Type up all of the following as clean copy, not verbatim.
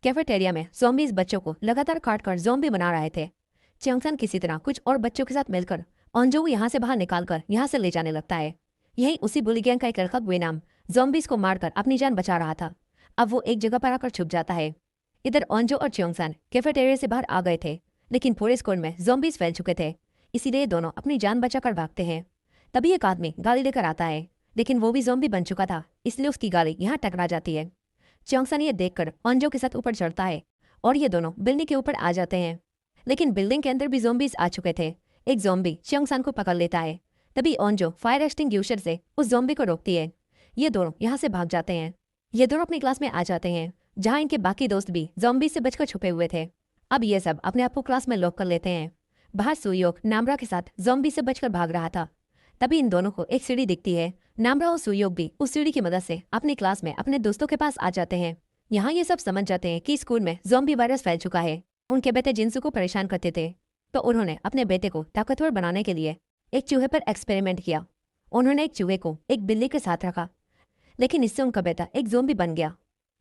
Cafeteria में zombies बच्चों को लगातार काट कर ज़ॉम्बी बना रहे थे। च्योंगसन किसी तरह कुछ और बच्चों के साथ मिलकर ऑन्जो को यहाँ से बाहर निकालकर यहाँ से ले जाने लगता है। यही उसी बुली गैंग का एक लड़का गुएनाम ज़ॉम्बीज़ को मारकर अपनी जान बचा रहा था। अब वो एक जगह पर आकर छुप जाता है। इधर ऑन्जो और च्योंगसन कैफेटेरिया से बाहर आ गए थे, लेकिन पूरे स्कूल में ज़ॉम्बीज़ फैल चुके थे, इसीलिए दोनों अपनी जान बचाकर भागते हैं। तभी एक आदमी गाड़ी लेकर आता है, लेकिन वो भी ज़ॉम्बी बन चुका था, इसलिए उसकी गाड़ी यहाँ टकरा जाती है। च्योंगसन ये देखकर ऑन्जो के साथ ऊपर चढ़ता है और ये दोनों बिल्डिंग के ऊपर आ जाते हैं, लेकिन बिल्डिंग के अंदर भी ज़ॉम्बीज़ आ चुके थे। एक ज़ॉम्बी च्योंगसन को पकड़ लेता है। तभी ऑन्जो फायर एक्सटिंग्विशर से उस ज़ॉम्बी को रोकती है। ये दोनों यहाँ से भाग जाते हैं। ये दोनों अपनी क्लास में आ जाते हैं, जहाँ इनके बाकी दोस्त भी ज़ॉम्बी से बचकर छुपे हुए थे। अब ये सब अपने आप को क्लास में लॉक कर लेते हैं। बाहर सुयोक नामरा के साथ ज़ॉम्बी से बचकर भाग रहा था। तभी इन दोनों को एक सीढ़ी दिखती है। नामरा और सुयोक भी उस सीढ़ी की मदद से अपनी क्लास में अपने दोस्तों के पास आ जाते हैं। यहाँ ये सब समझ जाते हैं कि स्कूल में ज़ॉम्बी वायरस फैल चुका है। उनके बेटे जिन्सू को परेशान करते थे, तो उन्होंने अपने बेटे को ताकतवर बनाने के लिए एक चूहे पर एक्सपेरिमेंट किया। उन्होंने एक चूहे को एक बिल्ली के साथ रखा, लेकिन इससे उनका बेटा एक ज़ॉम्बी बन गया।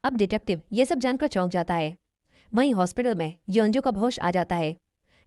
अब डिटेक्टिव ये सब जानकर चौंक जाता है। वहीं हॉस्पिटल में योंजो का होश आ जाता है।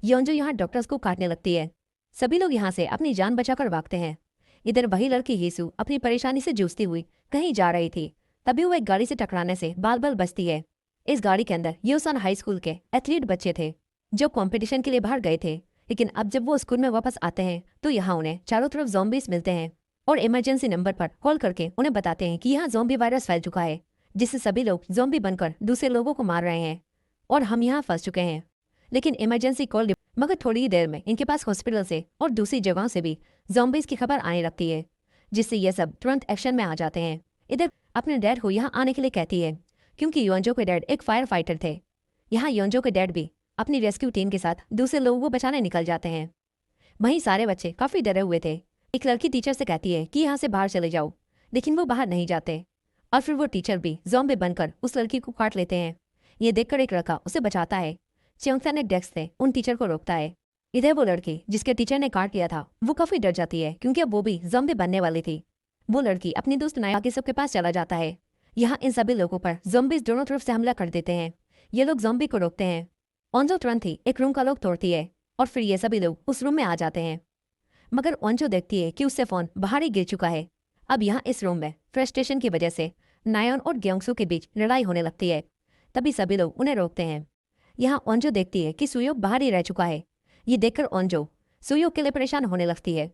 योंजो यहाँ डॉक्टर्स को काटने लगती है। सभी लोग यहाँ से अपनी जान बचाकर भागते हैं। इधर वही लड़की हीसू अपनी परेशानी से जूझती हुई कहीं जा रही थी, तभी वो एक गाड़ी से टकराने से बाल बाल बचती है। इस गाड़ी के अंदर योसान हाई स्कूल के एथलीट बच्चे थे, जो कंपटीशन के लिए बाहर गए थे, लेकिन अब जब वो स्कूल में वापस आते हैं तो यहाँ उन्हें चारों तरफ ज़ॉम्बीज़ मिलते हैं और इमरजेंसी नंबर पर कॉल करके उन्हें बताते हैं कि यहाँ ज़ॉम्बी वायरस फैल चुका है, जिससे सभी लोग ज़ॉम्बी बनकर दूसरे लोगों को मार रहे हैं और हम यहाँ फंस चुके हैं। लेकिन इमरजेंसी कॉल मगर थोड़ी ही देर में इनके पास हॉस्पिटल से और दूसरी जगहों से भी ज़ॉम्बीज़ की खबर आने लगती है, जिससे ये सब तुरंत एक्शन में आ जाते हैं। इधर अपने डैड को यहाँ आने के लिए कहती है, क्योंकि योंजो के डैड एक फायर फाइटर थे। यहाँ योंजो के डैड भी अपनी रेस्क्यू टीम के साथ दूसरे लोगों को बचाने निकल जाते हैं। वहीं सारे बच्चे काफ़ी डरे हुए थे। एक लड़की टीचर से कहती है कि यहाँ से बाहर चले जाओ, लेकिन वो बाहर नहीं जाते और फिर वो टीचर भी ज़ॉम्बी बनकर उस लड़की को काट लेते हैं। ये देखकर एक लड़का उसे बचाता है। च्योंगसन एक डेस्क से उन टीचर को रोकता है। इधर वो लड़की जिसके टीचर ने काट लिया था वो काफ़ी डर जाती है, क्योंकि अब वो भी ज़ॉम्बी बनने वाली थी। वो लड़की अपनी दोस्त नाया के सबके पास चला जाता है। यहाँ इन सभी लोगों पर ज़ॉम्बीज़ दोनों तरफ से हमला कर देते हैं। ये लोग ज़ॉम्बी को रोकते हैं। ऑन्जो तुरंत ही एक रूम का लॉक तोड़ती है और फिर ये सभी लोग उस रूम में आ जाते हैं। मगर ऑन्जो देखती है कि उससे फ़ोन बाहर ही गिर चुका है। अब यहाँ इस रूम में फ्रस्ट्रेशन की वजह से नायोन और ग्योंगसू के बीच लड़ाई होने लगती है। तभी सभी लोग उन्हें रोकते हैं। यहाँ ऑन्जो देखती है कि सुयोक बाहर ही रह चुका है। ये देखकर ऑन्जो सुयोक के लिए परेशान होने लगती है।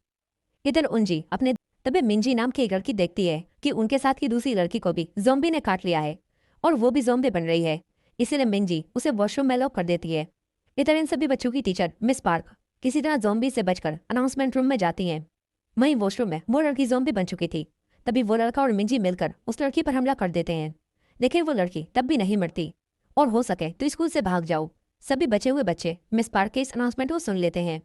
इधर उंजी अपने तभी मिंजी नाम की एक लड़की देखती है कि उनके साथ की दूसरी लड़की को भी ज़ॉम्बी ने काट लिया है और वो भी ज़ॉम्बी बन रही है, इसीलिए मिंजी उसे वॉशरूम में लॉक कर देती है। इधर इन सभी बच्चों की टीचर मिस पार्क किसी तरह ज़ॉम्बी से बचकर अनाउंसमेंट रूम में जाती हैं। वहीं वॉशरूम में वो लड़की ज़ॉम्बी बन चुकी थी। तभी वो लड़का और मिंजी मिलकर उस लड़की पर हमला कर देते हैं, लेकिन वो लड़की तब भी नहीं मरती और हो सके तो स्कूल से भाग जाओ। सभी बचे हुए बच्चे मिस पार्क के इस अनाउंसमेंट को सुन लेते हैं।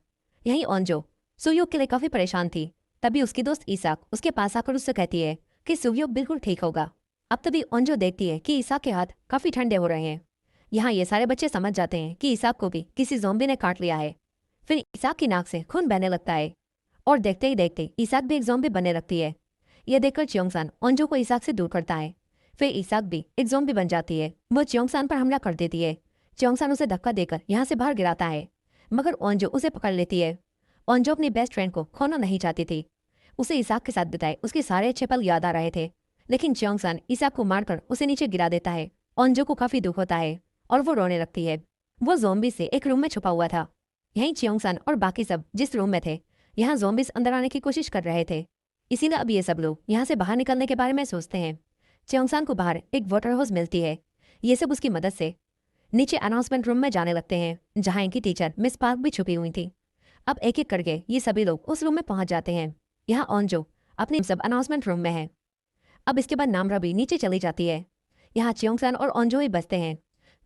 यहीं ऑन्जो सुयोक के लिए काफ़ी परेशान थी। तभी उसकी दोस्त ईसाक उसके पास आकर उससे कहती है कि सुयोक बिल्कुल ठीक होगा। अब तभी ऑन्जो देखती है कि ईसाक के हाथ काफ़ी ठंडे हो रहे हैं। यहाँ ये सारे बच्चे समझ जाते हैं कि ईसाक को भी किसी ज़ॉम्बी ने काट लिया है। फिर ईसाक की नाक से खून बहने लगता है और देखते ही देखते ईसाक भी एक ज़ॉम्बी बनने लगती है। यह देखकर च्योंगसन ऑन्जो को ईसाक से दूर करता है। फिर ईसाक भी एक ज़ॉम्बी बन जाती है। वो च्योंगसन पर हमला कर देती है। च्योंगसन उसे धक्का देकर यहाँ से बाहर गिराता है, मगर ऑन्जो उसे पकड़ लेती है। ऑन्जो अपनी बेस्ट फ्रेंड को खोना नहीं चाहती थी। उसे ईसाक के साथ बिताए उसके सारे अच्छे पल याद आ रहे थे, लेकिन च्योंगसन ईसाक को मारकर उसे नीचे गिरा देता है। ऑन्जो को काफ़ी दुख होता है और वो रोने लगती है। वो ज़ॉम्बी से एक रूम में छुपा हुआ था। यहीं च्योंगसन और बाकी सब जिस रूम में थे, यहाँ ज़ॉम्बीज़ अंदर आने की कोशिश कर रहे थे, इसीलिए अब ये सब लोग यहाँ से बाहर निकलने के बारे में सोचते हैं। च्योंगसन को बाहर एक वाटर हाउस मिलती है। ये सब उसकी मदद से नीचे अनाउंसमेंट रूम में जाने लगते हैं, जहाँ इनकी टीचर मिस पार्क भी छुपी हुई थी। अब एक एक करके ये सभी लोग उस रूम में पहुंच जाते हैं। यहाँ ऑन्जो अपने सब अनाउंसमेंट रूम में है। अब इसके बाद नामरा भी नीचे चली जाती है। यहाँ च्योंगसन और ऑन्जो ही बचते हैं।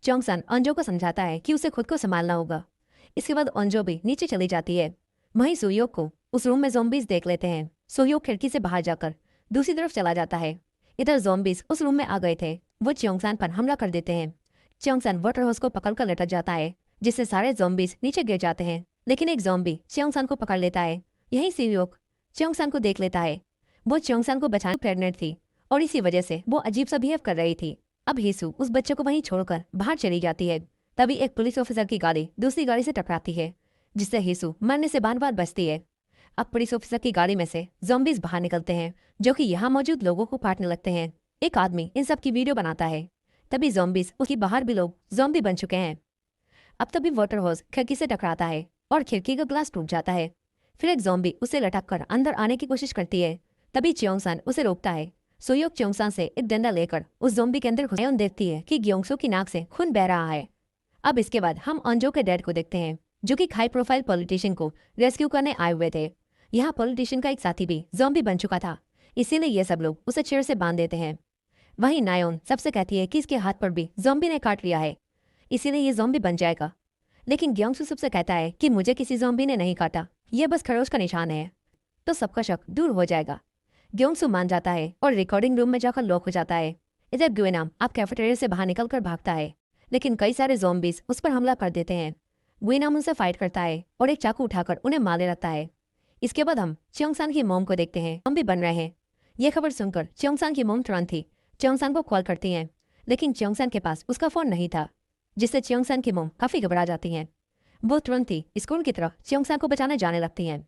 च्योंगसन ऑन्जो को समझाता है कि उसे खुद को संभालना होगा। इसके बाद ऑन्जो भी नीचे चली जाती है। वहीं सुयोक को उस रूम में ज़ॉम्बीज़ देख लेते हैं। सुयोक खिड़की से बाहर जाकर दूसरी तरफ चला जाता है। इधर ज़ॉम्बीज़ उस रूम में आ गए थे। वो च्योंगसन पर हमला कर देते हैं। च्योंगसन वाटर हाउस को पकड़कर लटक जाता है, जिससे सारे ज़ॉम्बीज़ नीचे गिर जाते हैं, लेकिन एक ज़ॉम्बी च्योंगसन को पकड़ लेता है। यहीं सुयोक च्योंगसन को देख लेता है। वो च्योंगसन को बचाने प्रेग्नेंट थी और इसी वजह से वो अजीब सा बिहेव कर रही थी। अब हीसू उस बच्चे को वहीं छोड़कर बाहर चली जाती है। तभी एक पुलिस ऑफिसर की गाड़ी दूसरी गाड़ी से टकराती है, जिससे हीसू मरने से बार बार बचती है। अब पुलिस ऑफिसर की गाड़ी में से ज़ॉम्बीज बाहर निकलते हैं, जो कि यहाँ मौजूद लोगों को काटने लगते हैं। एक आदमी इन सब की वीडियो बनाता है। तभी ज़ॉम्बीज उसकी बाहर भी लोग ज़ॉम्बी बन चुके हैं। अब तभी वाटर हॉर्स खिड़की से टकराता है और खिड़की का ग्लास टूट जाता है। फिर एक ज़ॉम्बी उसे लटक कर अंदर आने की कोशिश करती है। तभी च्योंगसान उसे रोकता है। सोयोक च्योंगसान से एक डंडा लेकर उस ज़ॉम्बी के अंदर घुस देखती है कि ग्योंगसो की नाक से खून बह रहा है। अब इसके बाद हम ऑन्जो के डैड को देखते हैं, जो कि हाई प्रोफाइल पॉलिटिशियन को रेस्क्यू करने आए हुए थे। यहाँ पॉलिटिशियन का एक साथी भी ज़ॉम्बी बन चुका था, इसीलिए ये सब लोग उसे चेयर से बांध देते हैं। वहीं नायोन सबसे कहती है कि इसके हाथ पर भी ज़ॉम्बी ने काट लिया है, इसीलिए ये ज़ॉम्बी बन जाएगा। लेकिन ग्योंगसू सबसे कहता है कि मुझे किसी ज़ॉम्बी ने नहीं काटा, ये बस खरोच का निशान है, तो सबका शक दूर हो जाएगा। ग्योंगसू मान जाता है और रिकॉर्डिंग रूम में जाकर लॉक हो जाता है। इधर गुएनाम अब कैफेटेरिया से बाहर निकलकर भागता है, लेकिन कई सारे ज़ॉम्बीज उस पर हमला कर देते हैं। गुएनाम उनसे फाइट करता है और एक चाकू उठाकर उन्हें मारने लगता है। इसके बाद हम च्योंगसान की मॉम को देखते हैं, ज़ॉम्बी बन रहे हैं। यह खबर सुनकर च्योंगसान की मॉम तुरंत ही च्योंगसान को कॉल करती हैं, लेकिन च्योंगसान के पास उसका फोन नहीं था, जिससे च्योंगसान की मॉम काफी घबरा जाती हैं। वो तुरंत ही स्कूल की तरफ च्योंगसान को बचाने जाने लगती हैं।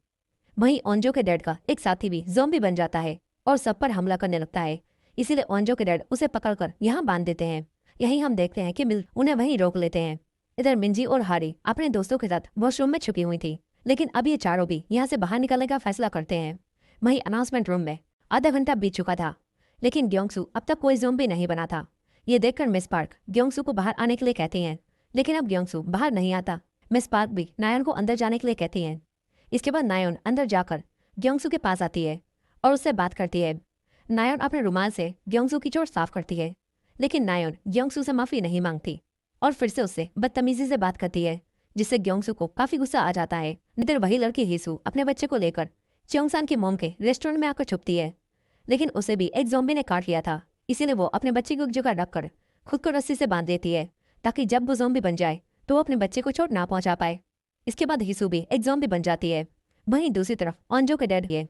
वहीं ओंजो के डैड का एक साथी भी ज़ॉम्बी बन जाता है और सब पर हमला करने लगता है, इसीलिए ओंजो के डैड उसे पकड़कर यहाँ बांध देते हैं। यही हम देखते हैं कि मिल उन्हें वहीं रोक लेते हैं। इधर मिंजी और हारी अपने दोस्तों के साथ वॉशरूम में छुपी हुई थी, लेकिन अब ये चारों भी यहाँ से बाहर निकलने का फैसला करते हैं। वहीं अनाउंसमेंट रूम में आधा घंटा बीत चुका था, लेकिन ग्योंगसू अब तक कोई ज़ॉम्बी नहीं बना था। ये देखकर मिस पार्क ग्योंगसू को बाहर आने के लिए कहती हैं, लेकिन अब ग्योंगसू बाहर नहीं आता। मिस पार्क भी नायन को अंदर जाने के लिए कहती हैं। इसके बाद नायन अंदर जाकर ग्योंगसू के पास आती है और उससे बात करती है। नायन अपने रुमाल से ग्योंगसू की चोट साफ करती है, लेकिन नायन ग्योंगसू से माफी नहीं मांगती और फिर से उससे बदतमीजी से बात करती है, जिससे ग्योंगसू को काफी गुस्सा आ जाता है। इधर वही लड़की हीसू अपने बच्चे को लेकर च्योंगसान की मोम के रेस्टोरेंट में आकर छुपती है, लेकिन उसे भी एक ज़ॉम्बी ने काट लिया था, इसीलिए वो अपने बच्चे को एक जगह रखकर खुद को रस्सी से बांध देती है, ताकि जब वो ज़ॉम्बी बन जाए तो वो अपने बच्चे को चोट ना पहुंचा पाए। इसके बाद हीसू भी एक ज़ॉम्बी बन जाती है। वहीं दूसरी तरफ ओंजो के डैड है।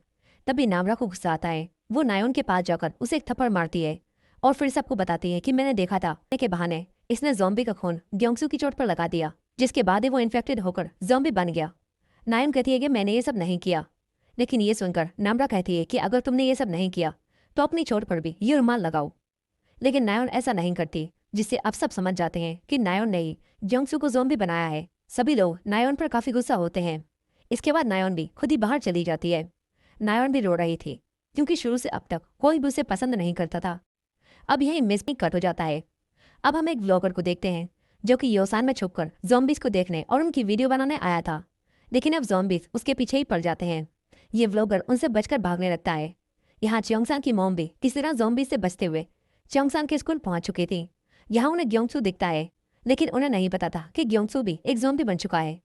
तभी नामरा को गुस्सा आता है। वो नायोन के पास जाकर उसे एक थप्पड़ मारती है और फिर सबको बताती है कि मैंने देखा था के बहाने इसने ज़ॉम्बी का खून ग्योंगसू की चोट पर लगा दिया, जिसके बाद ही वो इन्फेक्टेड होकर ज़ॉम्बी बन गया। नायोन कहती है कि मैंने ये सब नहीं किया, लेकिन ये सुनकर नामरा कहती है कि अगर तुमने ये सब नहीं किया तो अपनी चोट पर भी ये रुमाल लगाओ। लेकिन नायोन ऐसा नहीं करती, जिससे अब सब समझ जाते हैं कि नायोन ने ही ग्योंगसू को ज़ॉम्बी बनाया है। सभी लोग नायोन पर काफी गुस्सा होते हैं। इसके बाद नायोन भी खुद ही बाहर चली जाती है। नायोन भी रो रही थी, क्योंकि शुरू से अब तक कोई भी उसे पसंद नहीं करता था। अब यही मिस भी कट हो जाता है। अब हम एक व्लॉगर को देखते हैं, जो कि योसान में छुपकर ज़ॉम्बीज को देखने और उनकी वीडियो बनाने आया था, लेकिन अब ज़ॉम्बीज उसके पीछे ही पड़ जाते हैं। ये व्लॉगर उनसे बचकर भागने लगता है। यहाँ च्योंगसान की मॉम भी किसी तरह ज़ॉम्बीज से बचते हुए च्योंगसान के स्कूल पहुंच चुकी थी। यहाँ उन्हें ग्योंगसू दिखता है, लेकिन उन्हें नहीं पता था कि ग्योंगसू भी एक ज़ॉम्बी बन चुका है।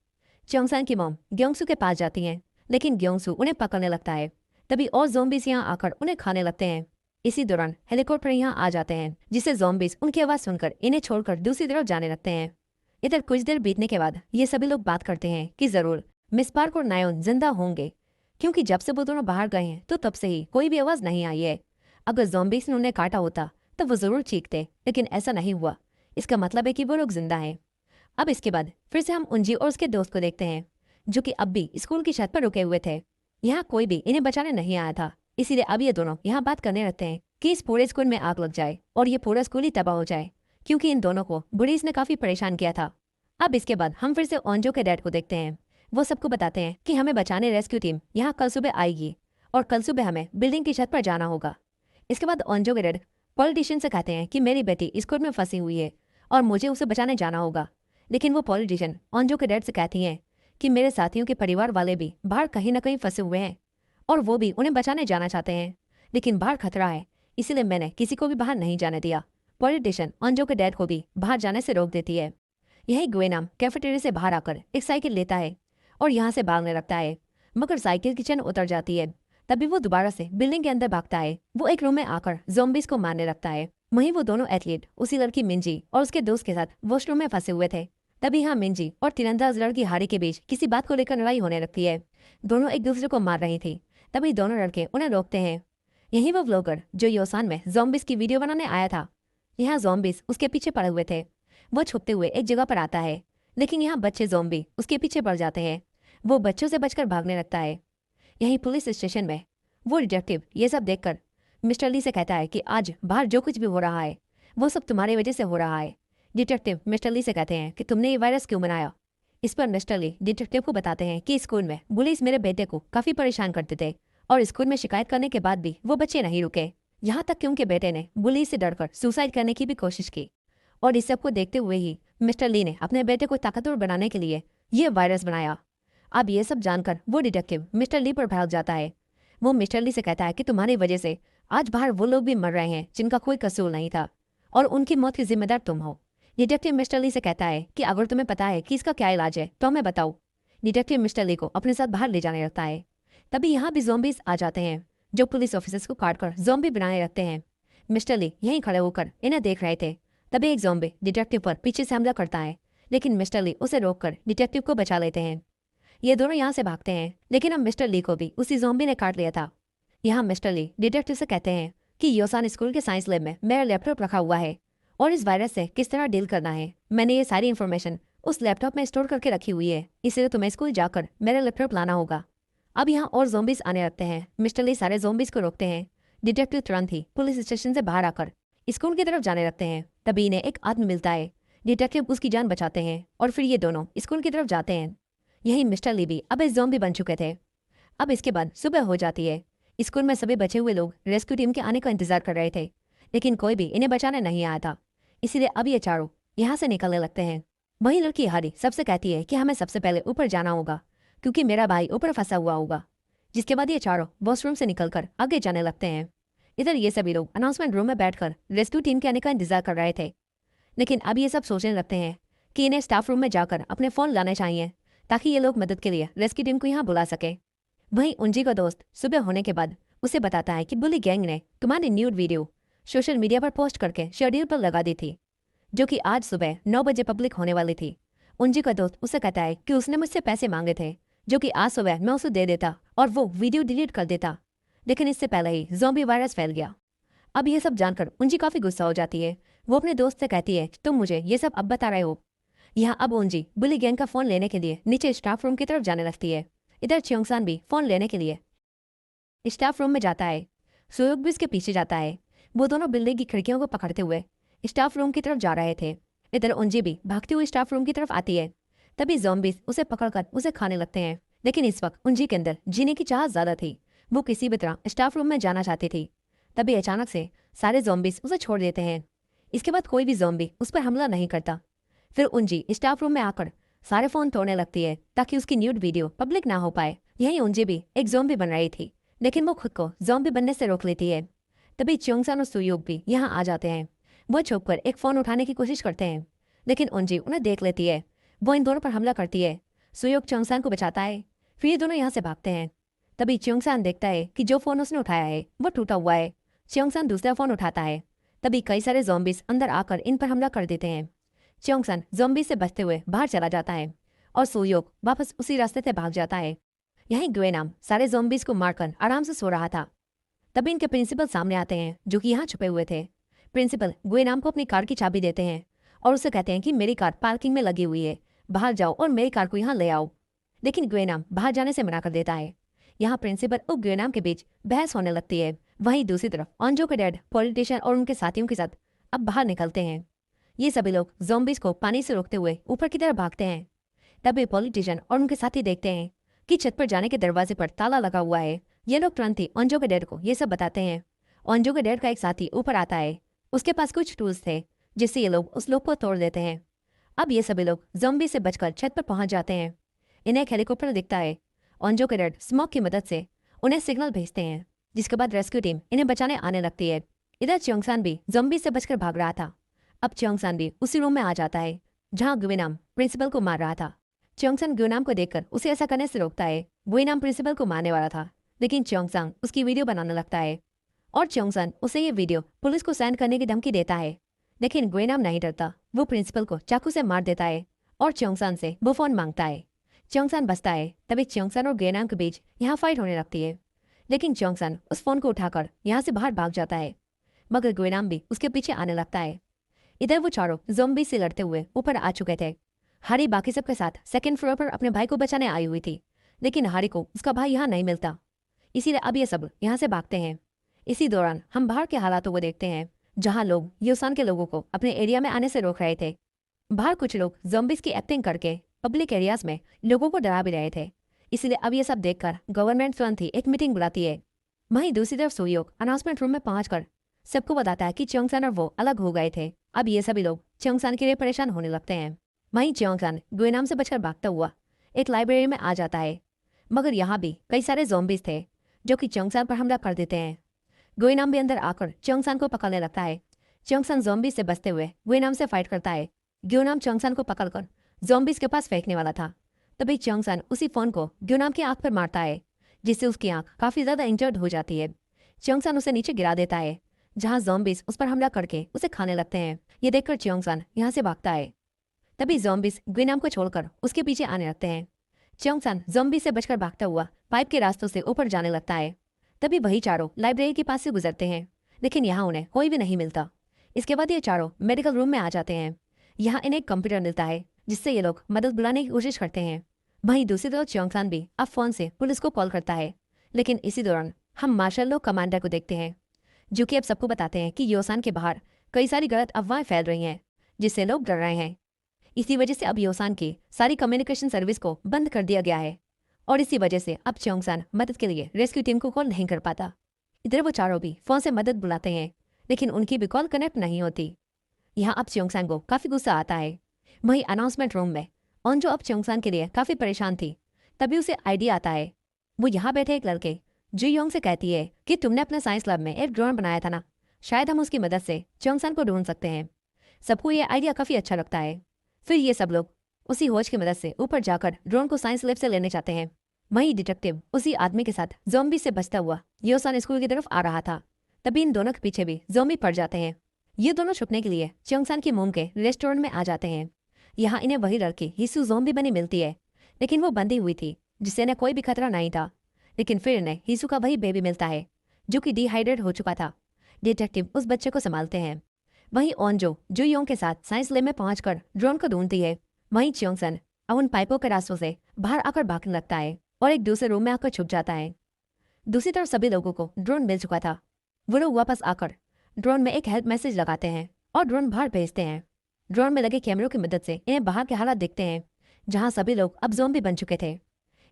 च्योंगसान की मॉम ग्योंगसू के पास जाती हैं, लेकिन ग्योंगसू उन्हें पकड़ने लगता है। तभी और ज़ॉम्बीज यहाँ आकर उन्हें खाने लगते हैं। इसी दौरान हेलीकॉप्टर यहाँ आ जाते हैं, जिससे ज़ॉम्बीज उनकी आवाज़ सुनकर इन्हें छोड़कर दूसरी तरफ जाने लगते हैं। इधर कुछ देर बीतने के बाद ये सभी लोग बात करते हैं कि जरूर मिस पार्क और नायोन जिंदा होंगे, क्योंकि जब से वो दोनों बाहर गए हैं तो तब से ही कोई भी आवाज़ नहीं आई है। अगर ज़ॉम्बीज ने उन्हें काटा होता तो वो जरूर चीखते, लेकिन ऐसा नहीं हुआ। इसका मतलब है कि वो लोग जिंदा हैं। अब इसके बाद फिर से हम उंजी और उसके दोस्त को देखते हैं, जो कि अब भी स्कूल की छत पर रुके हुए थे। यहाँ कोई भी इन्हें बचाने नहीं आया था, इसीलिए अब ये दोनों यहाँ बात करने लगते हैं कि इस पूरे स्कूल में आग लग जाए और ये पूरा स्कूल ही तबाह हो जाए, क्योंकि इन दोनों को बुढ़ीस ने काफी परेशान किया था। अब इसके बाद हम फिर से ओंजो के डैड को देखते हैं। वो सबको बताते हैं कि हमें बचाने रेस्क्यू टीम यहाँ कल सुबह आएगी और कल सुबह हमें बिल्डिंग की छत पर जाना होगा। इसके बाद ओंजो के डैड पॉलिटिशियन से कहते हैं कि मेरी बेटी स्कूल में फंसी हुई है और मुझे उसे बचाने जाना होगा। लेकिन वो पॉलिटिशियन ओंजो के डैड से कहती हैं कि मेरे साथियों के परिवार वाले भी बाहर कहीं ना कहीं फंसे हुए हैं और वो भी उन्हें बचाने जाना चाहते हैं, लेकिन बाहर खतरा है, इसीलिए मैंने किसी को भी बाहर नहीं जाने दिया। पॉलिटिशियन ओंजो के डैड को भी बाहर जाने से रोक देती है। यही गुएनाम कैफेटेरिया से बाहर आकर एक साइकिल लेता है और यहाँ से भागने लगता है, मगर साइकिल की चेन उतर जाती है। तभी वो दोबारा से बिल्डिंग के अंदर भागता है। वो एक रूम में आकर ज़ॉम्बीज को मारने लगता है। वहीं वो दोनों एथलीट उसी लड़की मिंजी और उसके दोस्त के साथ वॉशरूम में फंसे हुए थे। तभी यहाँ मिंजी और तीरंदाज लड़की हारी के बीच किसी बात को लेकर लड़ाई होने लगती है। दोनों एक दूसरे को मार रही थी। तभी दोनों लड़के उन्हें रोकते हैं। यही वो व्लॉगर जो योसान में ज़ॉम्बीज की वीडियो बनाने आया था, यहाँ ज़ॉम्बीज उसके पीछे पड़े हुए थे। वो छुपते हुए एक जगह पर आता है, लेकिन यहाँ बच्चे ज़ॉम्बी उसके पीछे पड़ जाते हैं। वो बच्चों से बचकर भागने लगता है। यहीं पुलिस स्टेशन में वो डिटेक्टिव ये सब देखकर मिस्टर ली से कहता है कि आज बाहर जो कुछ भी हो रहा है वो सब तुम्हारी वजह से हो रहा है। डिटेक्टिव मिस्टर ली से कहते हैं कि तुमने ये वायरस क्यों बनाया। इस पर मिस्टर ली डिटेक्टिव को बताते हैं कि स्कूल में बुलीज मेरे बेटे को काफी परेशान करते थे और स्कूल में शिकायत करने के बाद भी वो बच्चे नहीं रुके, यहाँ तक कि उनके बेटे ने बुली से डरकर सुसाइड करने की भी कोशिश की। और इस सबको देखते हुए ही मिस्टर ली ने अपने बेटे को ताकतवर बनाने के लिए ये वायरस बनाया। अब ये सब जानकर वो डिटेक्टिव मिस्टर ली पर भड़क जाता है। वो मिस्टर ली से कहता है कि तुम्हारी वजह से आज बाहर वो लोग भी मर रहे हैं जिनका कोई कसूर नहीं था और उनकी मौत की जिम्मेदार तुम हो। डिटेक्टिव मिस्टर ली से कहता है कि अगर तुम्हें पता है कि इसका क्या इलाज है तो हमें बताओ। डिटेक्टिव मिस्टर ली को अपने साथ बाहर ले जाने लगता है। तभी यहाँ भी ज़ॉम्बीज आ जाते हैं जो पुलिस ऑफिसर्स को काटकर ज़ॉम्बी बनाए रखते हैं। मिस्टर ली यहीं खड़े होकर इन्हें देख रहे थे। तभी एक ज़ॉम्बी डिटेक्टिव पर पीछे से हमला करता है, लेकिन मिस्टर ली उसे रोककर डिटेक्टिव को बचा लेते हैं। ये दोनों यहाँ से भागते हैं, लेकिन अब मिस्टर ली को भी उसी ज़ॉम्बी ने काट लिया था। यहाँ मिस्टर ली डिटेक्टिव से कहते हैं कि योसान स्कूल के साइंस लैब में मेरा लैपटॉप रखा हुआ है और इस वायरस से किस तरह डील करना है मैंने ये सारी इन्फॉर्मेशन उस लैपटॉप में स्टोर करके रखी हुई है, इसलिए तुम्हें स्कूल जाकर मेरा लैपटॉप लाना होगा। अब यहाँ और ज़ॉम्बीज आने लगते हैं। मिस्टर ली सारे ज़ॉम्बीज को रोकते हैं। डिटेक्टिव तुरंत ही पुलिस स्टेशन से बाहर आकर स्कूल की तरफ जाने लगते हैं। तभी इन्हें एक आदमी मिलता है। डिटेक्टिव उसकी जान बचाते हैं और फिर ये दोनों स्कूल की तरफ जाते हैं। यही मिस्टर ली भी अब इस ज़ॉम्बी बन चुके थे। अब इसके बाद सुबह हो जाती है। स्कूल में सभी बचे हुए लोग रेस्क्यू टीम के आने का इंतजार कर रहे थे, लेकिन कोई भी इन्हें बचाने नहीं आया था, इसीलिए अब ये चारों यहाँ से निकलने लगते हैं। वही लड़की हारी सबसे कहती है कि हमें सबसे पहले ऊपर जाना होगा क्योंकि मेरा भाई ऊपर फंसा हुआ होगा। जिसके बाद ये चारों वॉशरूम से निकलकर आगे जाने लगते हैं। इधर ये सभी लोग अनाउंसमेंट रूम में बैठकर रेस्क्यू टीम के आने का इंतजार कर रहे थे, लेकिन अब ये सब सोचने लगते हैं कि इन्हें स्टाफ रूम में जाकर अपने फ़ोन लाने चाहिए ताकि ये लोग मदद के लिए रेस्क्यू टीम को यहाँ बुला सके। वहीं उंजी का दोस्त सुबह होने के बाद उसे बताता है कि बुली गैंग ने तुम्हारी न्यूड वीडियो सोशल मीडिया पर पोस्ट करके शेड्यूल पर लगा दी थी, जो कि आज सुबह 9 बजे पब्लिक होने वाली थी। उंजी का दोस्त उसे कहता है कि उसने मुझसे पैसे मांगे थे जो कि आज सुबह मैं उसे दे देता और वो वीडियो डिलीट कर देता, लेकिन इससे पहले ही ज़ॉम्बी वायरस फैल गया। अब ये सब जानकर उंजी काफ़ी गुस्सा हो जाती है। वो अपने दोस्त से कहती है कि तुम मुझे ये सब अब बता रहे हो। यहाँ अब उंजी बुली गैंग का फ़ोन लेने के लिए नीचे स्टाफ रूम की तरफ जाने लगती है। इधर च्योंगसान भी फ़ोन लेने के लिए स्टाफ रूम में जाता है। सुयोग भी इसके पीछे जाता है। वो दोनों बिल्डिंग की खिड़कियों को पकड़ते हुए स्टाफ रूम की तरफ जा रहे थे। इधर उंजी भी भागती हुई स्टाफ रूम की तरफ आती है। तभी ज़ॉम्बीज उसे पकड़कर उसे खाने लगते हैं, लेकिन इस वक्त उंजी के अंदर जीने की चाह ज़्यादा थी। वो किसी भी तरह स्टाफ रूम में जाना चाहती थी। तभी अचानक से सारे ज़ॉम्बीज उसे छोड़ देते हैं। इसके बाद कोई भी ज़ॉम्बी उस पर हमला नहीं करता। फिर उंजी स्टाफ रूम में आकर सारे फ़ोन तोड़ने लगती है ताकि उसकी न्यूड वीडियो पब्लिक ना हो पाए। यहीं उंजी भी एक ज़ॉम्बी बन रही थी, लेकिन वो खुद को ज़ॉम्बी बनने से रोक लेती है। तभी च्योंगसान और सुयोग भी यहाँ आ जाते हैं। वो छुपकर एक फ़ोन उठाने की कोशिश करते हैं, लेकिन उंजी उन्हें देख लेती है। वो इन दोनों पर हमला करती है। सुयोग च्योंगसान को बचाता है। फिर ये दोनों यहाँ से भागते हैं। तभी च्योंगसान देखता है कि जो फ़ोन उसने उठाया है वो टूटा हुआ है। च्योंगसान दूसरा फ़ोन उठाता है। तभी कई सारे ज़ॉम्बीज अंदर आकर इन पर हमला कर देते हैं। च्योंगसान ज़ॉम्बी से बचते हुए बाहर चला जाता है और सुयोग वापस उसी रास्ते से भाग जाता है। यहीं ग्वेनाम सारे ज़ॉम्बीज को मारकर आराम से सो रहा था। तभी इनके प्रिंसिपल सामने आते हैं जो कि यहाँ छुपे हुए थे। प्रिंसिपल ग्वेनाम को अपनी कार की चाबी देते हैं और उसे कहते हैं कि मेरी कार पार्किंग में लगी हुई है, बाहर जाओ और मेरी कार को यहाँ ले आओ। लेकिन ग्वेनाम बाहर जाने से मना कर देता है। यहाँ प्रिंसिपल और ग्वेनाम के बीच बहस होने लगती है। वहीं दूसरी तरफ ऑन्जो के डैड पॉलिटिशियन और उनके साथियों के साथ अब बाहर निकलते हैं। ये सभी लोग ज़ॉम्बीज को पानी से रोकते हुए ऊपर की तरफ भागते हैं। तभी पॉलिटिशियन और उनके साथी देखते हैं कि छत पर जाने के दरवाजे पर ताला लगा हुआ है। ये लोग तुरंत ही ऑन्जो के डैड को ये सब बताते हैं। ऑन्जो के डैड का एक साथी ऊपर आता है। उसके पास कुछ टूल्स थे जिससे ये लोग उस लोग को तोड़ देते हैं। अब ये सभी लोग ज़ॉम्बी से बचकर छत पर पहुंच जाते हैं। इन्हें एक हेलीकॉप्टर दिखता है। ऑन्जो के डैड स्मोक की मदद से उन्हें सिग्नल भेजते हैं, जिसके बाद रेस्क्यू टीम इन्हें बचाने आने लगती है। इधर च्योंगसान भी ज़ॉम्बी से बचकर भाग रहा था। अब च्योंगसान भी उसी रूम में आ जाता है जहाँ ग्वेनाम प्रिंसिपल को मार रहा था। च्योंगसान ग्वेनाम को देखकर उसे ऐसा करने से रोकता है। ग्वेनाम प्रिंसिपल को मारने वाला था, लेकिन च्योंगसान उसकी वीडियो बनाने लगता है और च्योंगसान उसे ये वीडियो पुलिस को सेंड करने की धमकी देता है। लेकिन ग्वेनाम नहीं डरता। वो प्रिंसिपल को चाकू से मार देता है और च्योंगसान से वो फ़ोन मांगता है। च्योंगसान बचता है। तभी च्योंगसान और ग्वेनाम के बीच यहाँ फाइट होने लगती है, लेकिन च्योंगसान उस फ़ोन को उठाकर यहाँ से बाहर भाग जाता है। मगर गुएनाम भी उसके पीछे आने लगता है। इधर वो चारों ज़ॉम्बी से लड़ते हुए ऊपर आ चुके थे। हारी बाकी सबके साथ सेकंड फ्लोर पर अपने भाई को बचाने आई हुई थी, लेकिन हारी को उसका भाई यहाँ नहीं मिलता, इसीलिए अब ये सब यहाँ से भागते हैं। इसी दौरान हम बाहर के हालातों को देखते हैं, जहाँ लोग योसान के लोगों को अपने एरिया में आने से रोक रहे थे। बाहर कुछ लोग ज़ॉम्बीज की एक्टिंग करके पब्लिक एरियाज में लोगों को डरा भी रहे थे, इसलिए अब ये सब देखकर गवर्नमेंट तुरंत ही एक मीटिंग बुलाती है। वहीं दूसरी तरफ सोयोक अनाउंसमेंट रूम में पहुंचकर सबको बताता है कि च्योंगसान और वो अलग हो गए थे। अब ये सभी लोग च्योंगसान के लिए परेशान होने लगते हैं। वहीं च्योंगसान गुएनाम से बचकर भागता हुआ एक लाइब्रेरी में आ जाता है, मगर यहाँ भी कई सारे ज़ॉम्बीज थे जो कि च्योंगसान पर हमला कर देते हैं। गुएनाम भी अंदर आकर च्योंगसान को पकड़ने लगता है। च्योंगसान ज़ॉम्बीज से बचते हुए गुएनाम से फाइट करता है। गुएनाम च्योंगसान को पकड़कर ज़ॉम्बीज के पास फेंकने वाला था, तभी च्योंगसान उसी फोन को गुएनाम की आंख पर मारता है, जिससे उसकी आंख काफी ज्यादा इंजर्ड हो जाती है। च्योंगसान उसे नीचे गिरा देता है, जहां ज़ॉम्बीज उस पर हमला करके उसे खाने लगते हैं। ये देखकर च्योंगसान यहाँ से भागता है, तभी ज़ॉम्बीज गुएनाम को छोड़कर उसके पीछे आने लगते हैं। च्योंगसान ज़ॉम्बीज से बचकर भागता हुआ पाइप के रास्तों से ऊपर जाने लगता है। तभी वही चारों लाइब्रेरी के पास से गुजरते हैं, लेकिन यहाँ उन्हें कोई भी नहीं मिलता। इसके बाद ये चारों मेडिकल रूम में आ जाते हैं। यहाँ इन्हें एक कंप्यूटर मिलता है, जिससे ये लोग मदद बुलाने की कोशिश करते हैं। वहीं दूसरी तरफ च्योंगसान भी अब फोन से पुलिस को कॉल करता है, लेकिन इसी दौरान हम मार्शल लो कमांडर को देखते हैं, जो कि अब सबको बताते हैं कि योसान के बाहर कई सारी गलत अफवाहें फैल रही हैं, जिससे लोग डर रहे हैं। इसी वजह से अब योसान की सारी कम्युनिकेशन सर्विस को बंद कर दिया गया है, और इसी वजह से अब च्योंगसान मदद के लिए रेस्क्यू टीम को कॉल नहीं कर पाता। इधर वो चारों भी फोन से मदद बुलाते हैं, लेकिन उनकी भी कॉल कनेक्ट नहीं होती। यहाँ अब च्योंगसान को काफी गुस्सा आता है। वहीं अनाउंसमेंट रूम में जो अब च्योंगसान के लिए काफी परेशान थी, तभी उसे आइडिया आता है। वो यहाँ बैठे एक लड़के जुयोंग से कहती है कि तुमने अपने साइंस लैब में एक ड्रोन बनाया था ना, शायद हम उसकी मदद से च्योंगसान को ढूंढ सकते हैं। सबको ये आइडिया काफी अच्छा लगता है। फिर ये सब लोग उसी होज की मदद से ऊपर जाकर ड्रोन को साइंस लैब से लेने चाहते हैं। वहीं डिटेक्टिव उसी आदमी के साथ ज़ॉम्बी से बचता हुआ योसान स्कूल की तरफ आ रहा था, तभी इन दोनों के पीछे भी ज़ॉम्बी पड़ जाते हैं। ये दोनों छुपने के लिए च्योंगसान की मोम के रेस्टोरेंट में आ जाते हैं। यहाँ इन्हें वही लड़की हिसू ज़ॉम्बी बनी मिलती है, लेकिन वो बंधी हुई थी, जिससे इन्हें कोई भी खतरा नहीं था। लेकिन फिर इन्हें हिसू का वही बेबी मिलता है, जो कि डिहाइड्रेट हो चुका था। डिटेक्टिव उस बच्चे को संभालते हैं। वहीं ओंजो जुयोंग के साथ साइंस लैब में पहुंचकर ड्रोन को ढूंढती है। वहीं च्योंगसान अब उन पाइपों के रास्तों से बाहर आकर भागने लगता है और एक दूसरे रूम में आकर छुप जाता है। दूसरी तरफ सभी लोगों को ड्रोन मिल चुका था। वो लोग वापस आकर ड्रोन में एक हेल्प मैसेज लगाते हैं और ड्रोन बाहर भेजते हैं। ड्रोन में लगे कैमरों की मदद से इन्हें बाहर के हालात दिखते हैं, जहां सभी लोग अब ज़ॉम्बी बन चुके थे।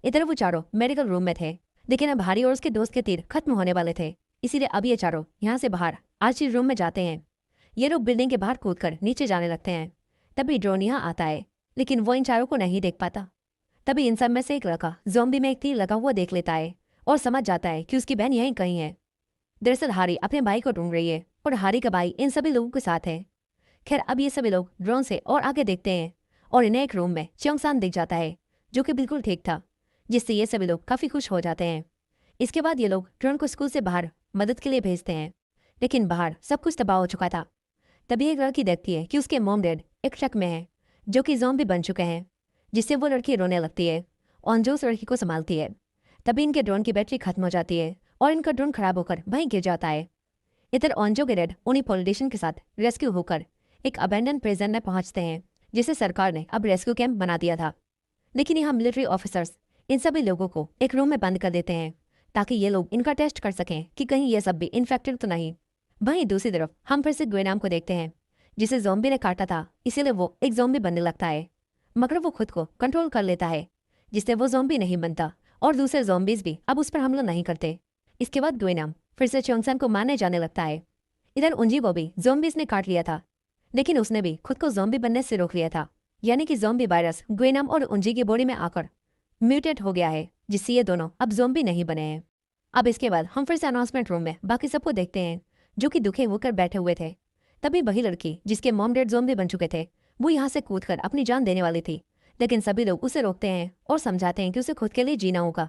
इधर वो चारों मेडिकल रूम में थे, लेकिन अब हारी और उसके दोस्त के तीर खत्म होने वाले थे, इसीलिए अब ये चारों यहाँ से बाहर आर्ची रूम में जाते हैं। ये लोग बिल्डिंग के बाहर कूदकर नीचे जाने लगते हैं। तभी ड्रोन यहाँ आता है, लेकिन वो इन चारों को नहीं देख पाता। तभी इन सब में से एक लड़का ज़ॉम्बी में एक तीर लगा हुआ देख लेता है और समझ जाता है कि उसकी बहन यहीं कहीं है। दरअसल हारी अपने भाई को ढूंढ रही है और हारी का भाई इन सभी लोगों के साथ है। खैर अब ये सभी लोग ड्रोन से और आगे देखते हैं और इन्हें एक रूम में च्योंगसान दिख जाता है, जो कि बिल्कुल ठीक था, जिससे ये सभी लोग काफी खुश हो जाते हैं। इसके बाद ये लोग ड्रोन को स्कूल से बाहर मदद के लिए भेजते हैं, लेकिन बाहर सब कुछ तबाह हो चुका था। तभी एक लड़की देखती है कि उसके मॉम डैड एक ट्रक में है, जो कि ज़ॉम्बी बन चुके हैं, जिससे वो लड़की रोने लगती है और जो उस लड़की को संभालती है। तभी इनके ड्रोन की बैटरी खत्म हो जाती है और इनका ड्रोन खराब होकर वहीं गिर जाता है। इधर ओंजो के डैड उन्हीं पॉलिटिशियन के साथ रेस्क्यू होकर एक अबेंडन प्रिजन में पहुंचते हैं, जिसे सरकार ने अब रेस्क्यू कैंप बना दिया था। लेकिन यहाँ मिलिट्री ऑफिसर्स इन सभी लोगों को एक रूम में बंद कर देते हैं, ताकि ये लोग इनका टेस्ट कर सकें कि कहीं ये सब भी इन्फेक्टेड तो नहीं। वहीं दूसरी तरफ हम फिर से गुएनाम को देखते हैं, जिसे ज़ॉम्बी ने काटा था, इसीलिए वो एक ज़ॉम्बी बनने लगता है, मगर वो खुद को कंट्रोल कर लेता है, जिससे वो ज़ॉम्बी नहीं बनता और दूसरे ज़ॉम्बीज भी अब उस पर हमला नहीं करते। इसके बाद गुएनाम फिर से च्योंगसान को मारने जाने लगता है। इधर उंजी को भी ज़ॉम्बीज ने काट लिया था, लेकिन उसने भी खुद को ज़ॉम्बी बनने से रोक लिया था, यानी कि ज़ॉम्बी वायरस गुएनाम और उंजी की बॉडी में आकर म्यूटेट हो गया है, जिससे ये दोनों अब ज़ॉम्बी नहीं बने हैं। अब इसके बाद हम फिर से अनाउंसमेंट रूम में बाकी सबको देखते हैं, जो कि दुखे होकर बैठे हुए थे। तभी वही लड़की जिसके मॉम डैड ज़ॉम्बी बन चुके थे, वो यहाँ से कूदकर अपनी जान देने वाली थी, लेकिन सभी लोग उसे रोकते हैं और समझाते हैं कि उसे खुद के लिए जीना होगा।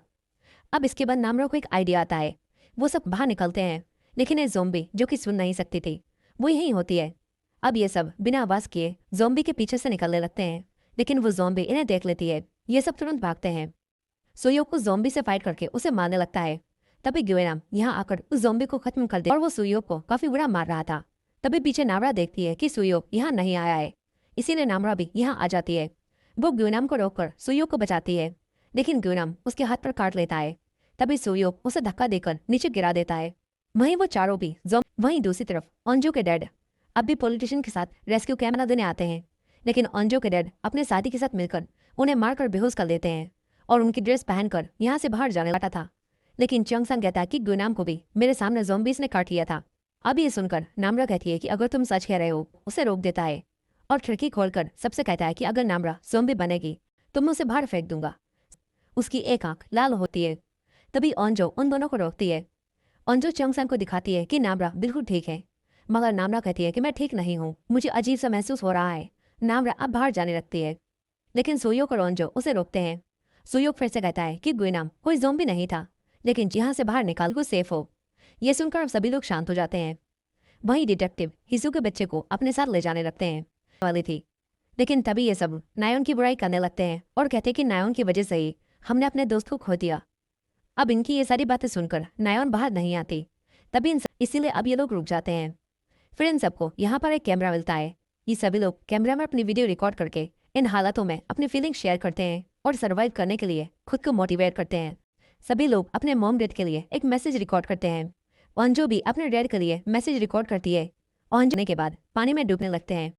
अब इसके बाद नामरो को एक आइडिया आता है। वो सब बाहर निकलते हैं, लेकिन एक ज़ॉम्बी जो कि सुन नहीं सकती थी, वो यहीं होती है। अब ये सब बिना आवाज़ किए ज़ॉम्बी के पीछे से निकलने लगते हैं, लेकिन वो ज़ॉम्बी इन्हें देख लेती है। ये सब तुरंत भागते हैं। सोयो को ज़ॉम्बी से फाइट करके उसे मारने लगता है, तभी ग्वेनाम यहाँ आकर उस ज़ॉम्बी को खत्म कर दे और वो सुयोक को काफी बुरा मार रहा था। तभी पीछे नामरा देखती है कि सुयोक यहाँ नहीं आया है, इसीलिए नामरा भी यहाँ आ जाती है। वो ग्वेनाम को रोककर सुयोक को बचाती है, लेकिन ग्वेनाम उसके हाथ पर काट लेता है। तभी सुयोक उसे धक्का देकर नीचे गिरा देता है। वहीं वो चारों भी वहीं दूसरी तरफ अंजू के डैड अब भी पॉलिटिशियन के साथ रेस्क्यू कैमरा देने आते हैं, लेकिन अंजू के डैड अपने साथी के साथ मिलकर उन्हें मारकर बेहोश कर देते हैं और उनकी ड्रेस पहनकर यहाँ से बाहर जाने वाला था। लेकिन चंगसन कहता है कि ग्वेनाम को भी मेरे सामने ज़ॉम्बीज ने काट लिया था। अब ये सुनकर नामरा कहती है कि अगर तुम सच कह रहे हो, उसे रोक देता है और खिड़की खोलकर सबसे कहता है कि अगर नामरा ज़ॉम्बी बनेगी तो मैं उसे बाहर फेंक दूंगा। उसकी एक आंख लाल होती है। तभी अंजू उन दोनों को रोकती है। अंजू चंगसन को दिखाती है कि नामरा बिल्कुल ठीक है, मगर नामरा कहती है कि मैं ठीक नहीं हूँ, मुझे अजीब सा महसूस हो रहा है। नामरा अब बाहर जाने लगती है, लेकिन सुयोक और अंजू उसे रोकते हैं। सुयोक फिर से कहता है कि ग्वेनाम कोई ज़ॉम्बी नहीं था, लेकिन यहाँ से बाहर निकाल को सेफ हो। ये सुनकर अब सभी लोग शांत हो जाते हैं। वहीं डिटेक्टिव हिजू के बच्चे को अपने साथ ले जाने लगते हैं वाली थी, लेकिन तभी ये सब नायोन की बुराई करने लगते हैं और कहते हैं कि नायोन की वजह से ही हमने अपने दोस्त को खो दिया। अब इनकी ये सारी बातें सुनकर नायोन बाहर नहीं आती, तभी इसीलिए अब ये लोग रुक जाते हैं। फिर इन सबको यहाँ पर एक कैमरा मिलता है। ये सभी लोग कैमरा में अपनी वीडियो रिकॉर्ड करके इन हालातों में अपनी फीलिंग शेयर करते हैं और सर्वाइव करने के लिए खुद को मोटिवेट करते हैं। सभी लोग अपने मॉम डैड के लिए एक मैसेज रिकॉर्ड करते हैं। अंजू भी अपने डैड के लिए मैसेज रिकॉर्ड करती है। अंजू के बाद पानी में डूबने लगते हैं।